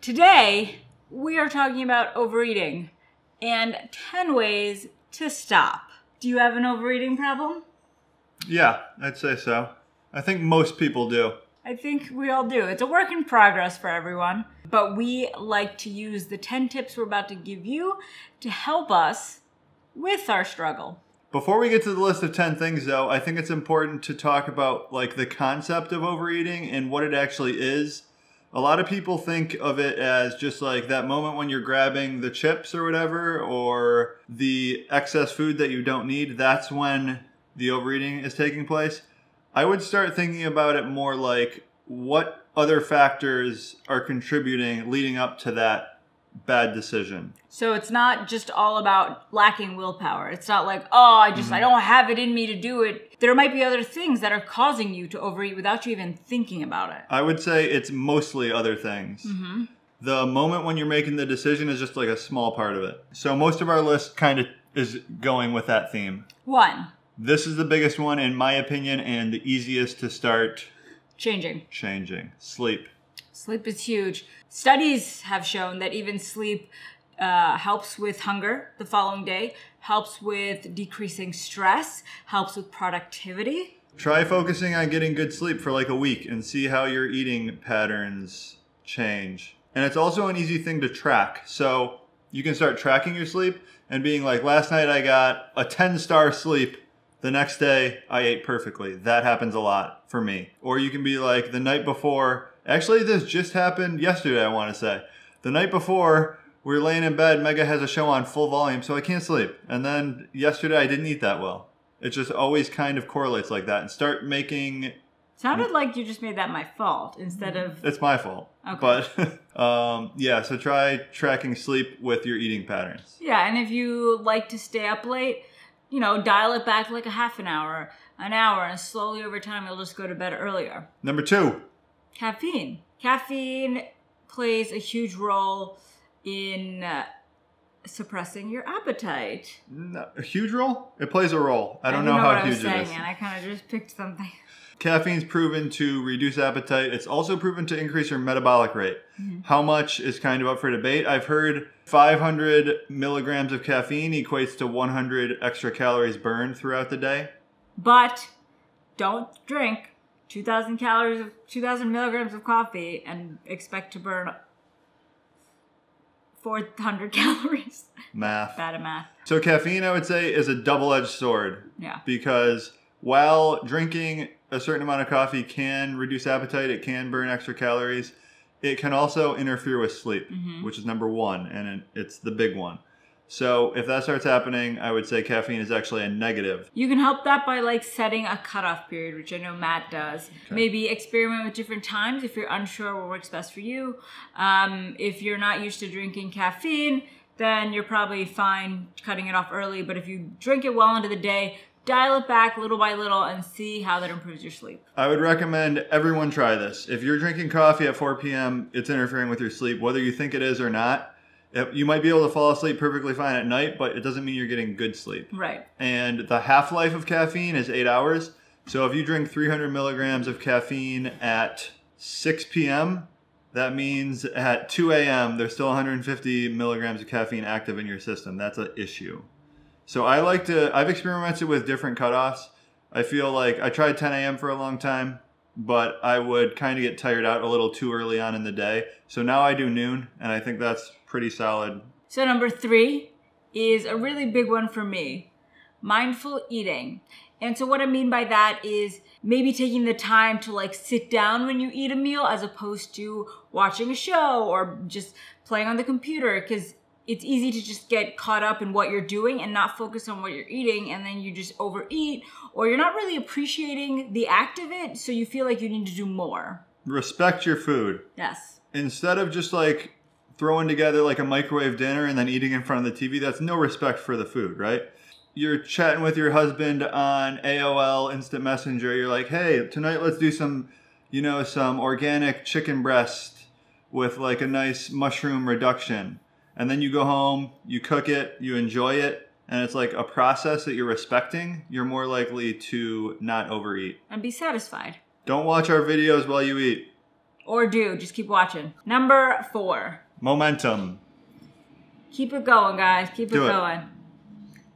Today, we are talking about overeating and 10 ways to stop. Do you have an overeating problem? Yeah, I'd say so. I think most people do. I think we all do. It's a work in progress for everyone, but we like to use the 10 tips we're about to give you to help us with our struggle. Before we get to the list of 10 things though, I think it's important to talk about like the concept of overeating and what it actually is. A lot of people think of it as just like that moment when you're grabbing the chips or whatever, or the excess food that you don't need. That's when the overeating is taking place. I would start thinking about it more like what other factors are contributing leading up to that bad decision. So it's not just all about lacking willpower. It's not like, oh, I don't have it in me to do it. There might be other things that are causing you to overeat without you even thinking about it. I would say it's mostly other things. The moment when you're making the decision is just like a small part of it. So most of our list kind of is going with that theme. 1. This is the biggest one in my opinion and the easiest to start Changing. Sleep. Sleep is huge. Studies have shown that even sleep helps with hunger the following day, helps with decreasing stress, helps with productivity. Try focusing on getting good sleep for like a week and see how your eating patterns change. And it's also an easy thing to track. So you can start tracking your sleep and being like, last night I got a 10-star sleep. The next day I ate perfectly. That happens a lot for me. Or you can be like, the night before, actually this just happened yesterday I want to say. The night before, we were laying in bed, Mega has a show on full volume, so I can't sleep. And then yesterday I didn't eat that well. It just always kind of correlates like that. And start making... Sounded like you just made that my fault instead of... It's my fault. Okay. But yeah, so try tracking sleep with your eating patterns. Yeah, and if you like to stay up late, you know, dial it back like a half an hour, and slowly over time you'll just go to bed earlier. Number 2. Caffeine. Caffeine plays a huge role in suppressing your appetite. No, a huge role? It plays a role. I don't know how huge it is. I kind of just picked something. Caffeine's proven to reduce appetite. It's also proven to increase your metabolic rate. How much is kind of up for debate. I've heard 500 milligrams of caffeine equates to 100 extra calories burned throughout the day. But don't drink 2,000 milligrams of coffee and expect to burn 400 calories. Math. Bad at math. So caffeine, I would say, is a double-edged sword. Yeah. Because while drinking a certain amount of coffee can reduce appetite, it can burn extra calories, it can also interfere with sleep, which is number 1, and it's the big one. So if that starts happening, I would say caffeine is actually a negative. You can help that by like setting a cutoff period, which I know Matt does. Okay. Maybe experiment with different times if you're unsure what works best for you. If you're not used to drinking caffeine, then you're probably fine cutting it off early. But if you drink it well into the day, dial it back little by little and see how that improves your sleep. I would recommend everyone try this. If you're drinking coffee at 4 p.m., it's interfering with your sleep, whether you think it is or not. You might be able to fall asleep perfectly fine at night, but it doesn't mean you're getting good sleep. Right. And the half-life of caffeine is 8 hours. So if you drink 300 milligrams of caffeine at 6 p.m., that means at 2 a.m., there's still 150 milligrams of caffeine active in your system. That's an issue. So I've experimented with different cutoffs. I feel like I tried 10 a.m. for a long time, but I would kind of get tired out a little too early on in the day. So now I do noon, and I think that's pretty solid. So number 3 is a really big one for me, mindful eating. And so what I mean by that is maybe taking the time to like sit down when you eat a meal as opposed to watching a show or just playing on the computer, because it's easy to just get caught up in what you're doing and not focus on what you're eating, and then you just overeat, or you're not really appreciating the act of it, so you feel like you need to do more. Respect your food. Yes. Instead of just like throwing together like a microwave dinner and then eating in front of the TV, that's no respect for the food, right? You're chatting with your husband on AOL Instant Messenger. You're like, hey, tonight let's do some organic chicken breast with like a nice mushroom reduction. And then you go home, you cook it, you enjoy it, and it's like a process that you're respecting. You're more likely to not overeat. And be satisfied. Don't watch our videos while you eat. Or do. Just keep watching. Number 4. Momentum. Keep it going, guys. Keep it going.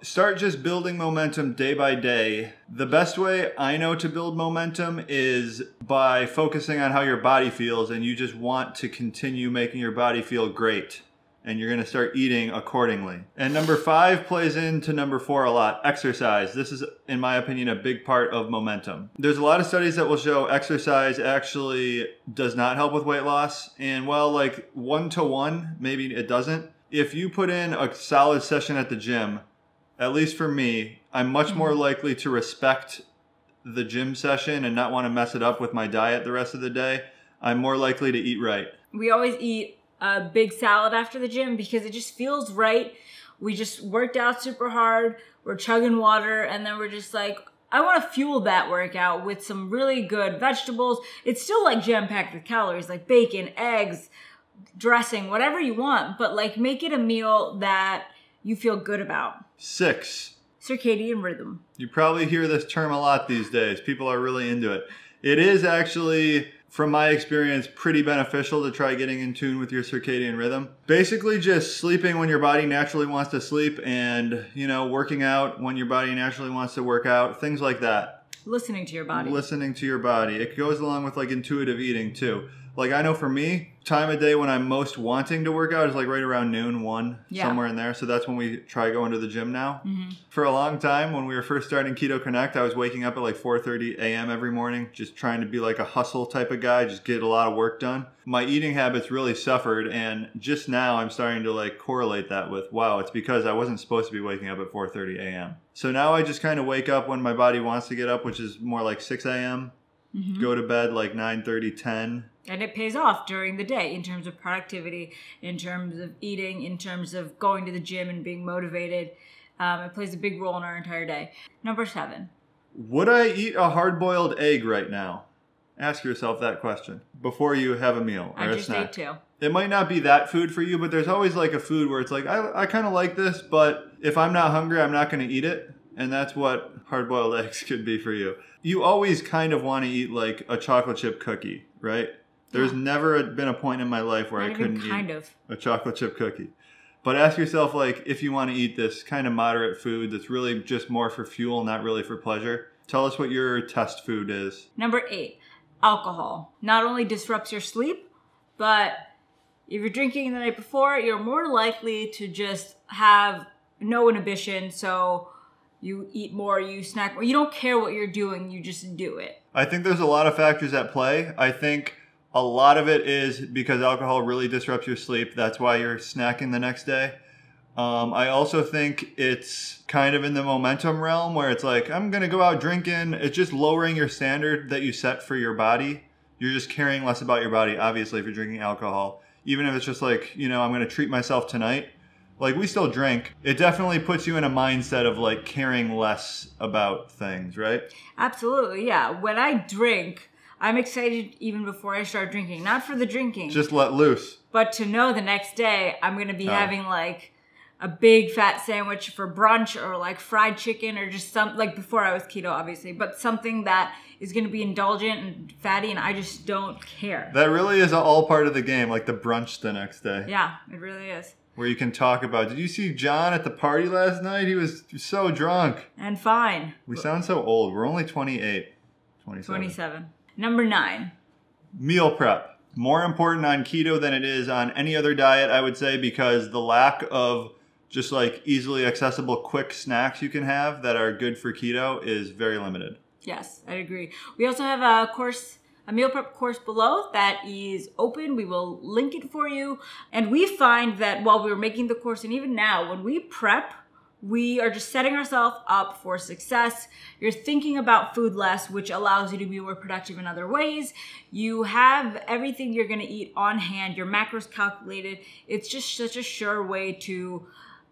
Start just building momentum day by day. The best way I know to build momentum is by focusing on how your body feels, and you just want to continue making your body feel great. And you're going to start eating accordingly. And number 5 plays into number 4 a lot. Exercise. This is, in my opinion, a big part of momentum. There's a lot of studies that will show exercise actually does not help with weight loss. And while like 1-to-1, maybe it doesn't. If you put in a solid session at the gym, at least for me, I'm much more likely to respect the gym session and not want to mess it up with my diet the rest of the day. I'm more likely to eat right. We always eat a big salad after the gym because it just feels right. We just worked out super hard. We're chugging water, and then we're just like, I want to fuel that workout with some really good vegetables. It's still like jam-packed with calories, like bacon, eggs, dressing, whatever you want, but like make it a meal that you feel good about. 6. Circadian rhythm. You probably hear this term a lot these days. People are really into it. It is actually, from my experience, pretty beneficial to try getting in tune with your circadian rhythm. Basically just sleeping when your body naturally wants to sleep and, working out when your body naturally wants to work out, things like that. Listening to your body. Listening to your body. It goes along with like intuitive eating too. Like I know for me, time of day when I'm most wanting to work out is like right around noon, 1, somewhere in there. So that's when we try going to the gym now. For a long time, when we were first starting Ketoconnect, I was waking up at like 4:30 a.m. every morning, just trying to be like a hustle type of guy, just get a lot of work done. My eating habits really suffered, and just now I'm starting to like correlate that with, wow, it's because I wasn't supposed to be waking up at 4:30 a.m. So now I just kind of wake up when my body wants to get up, which is more like 6 a.m. Go to bed like 9:30, 10. And it pays off during the day in terms of productivity, in terms of eating, in terms of going to the gym and being motivated. It plays a big role in our entire day. Number 7. Would I eat a hard-boiled egg right now? Ask yourself that question before you have a meal or a snack. I just ate 2. It might not be that food for you, but there's always like a food where it's like, I kind of like this, but if I'm not hungry, I'm not going to eat it. And that's what hard-boiled eggs could be for you. You always kind of want to eat like a chocolate chip cookie, right? There's never been a point in my life where I couldn't eat a chocolate chip cookie. But ask yourself, like, if you want to eat this kind of moderate food that's really just more for fuel, not really for pleasure. Tell us what your test food is. Number 8, alcohol. Not only disrupts your sleep, but if you're drinking the night before, you're more likely to just have no inhibition. So you eat more, you snack more. You don't care what you're doing, you just do it. I think there's a lot of factors at play. I think a lot of it is because alcohol really disrupts your sleep. That's why you're snacking the next day. I also think it's kind of in the momentum realm where it's like, I'm going to go out drinking. It's just lowering your standard that you set for your body. You're just caring less about your body, obviously, if you're drinking alcohol. Even if it's just like, I'm going to treat myself tonight. Like, we still drink. It definitely puts you in a mindset of like caring less about things, right? Absolutely, yeah. When I drink, I'm excited even before I start drinking. Not for the drinking. Just let loose. But to know the next day I'm going to be having like a big fat sandwich for brunch or like fried chicken or just some, like before I was keto obviously, but something that is going to be indulgent and fatty and I just don't care. That really is all part of the game, like the brunch the next day. Yeah, it really is. Where you can talk about, did you see John at the party last night? He was so drunk. And fine. We sound so old. We're only 28, 27. Number 9. Meal prep. More important on keto than it is on any other diet, I would say, because the lack of just like easily accessible quick snacks you can have that are good for keto is very limited. Yes, I agree. We also have a meal prep course below that is open. We will link it for you. And we find that while we were making the course and even now, when we prep, we are just setting ourselves up for success. You're thinking about food less, which allows you to be more productive in other ways. You have everything you're going to eat on hand, your macros calculated. It's just such a sure way to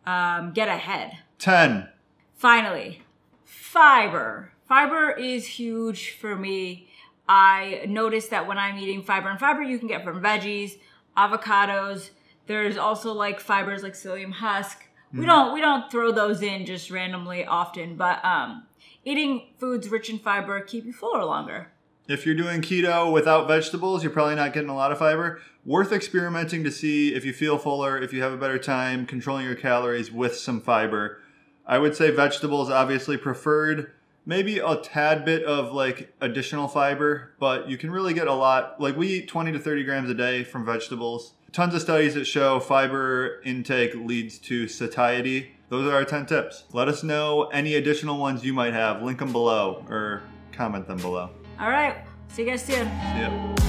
get ahead. 10. Finally, fiber. Fiber is huge for me. I noticed that when I'm eating fiber, and fiber you can get from veggies, avocados. There's also like fibers like psyllium husk. We don't throw those in just randomly often, but eating foods rich in fiber keep you fuller longer. If you're doing keto without vegetables, you're probably not getting a lot of fiber. Worth experimenting to see if you feel fuller, if you have a better time controlling your calories with some fiber. I would say vegetables obviously preferred. Maybe a tad bit of like additional fiber, but you can really get a lot. Like we eat 20 to 30 grams a day from vegetables. Tons of studies that show fiber intake leads to satiety. Those are our 10 tips. Let us know any additional ones you might have. Link them below or comment them below. All right. See you guys soon. See ya.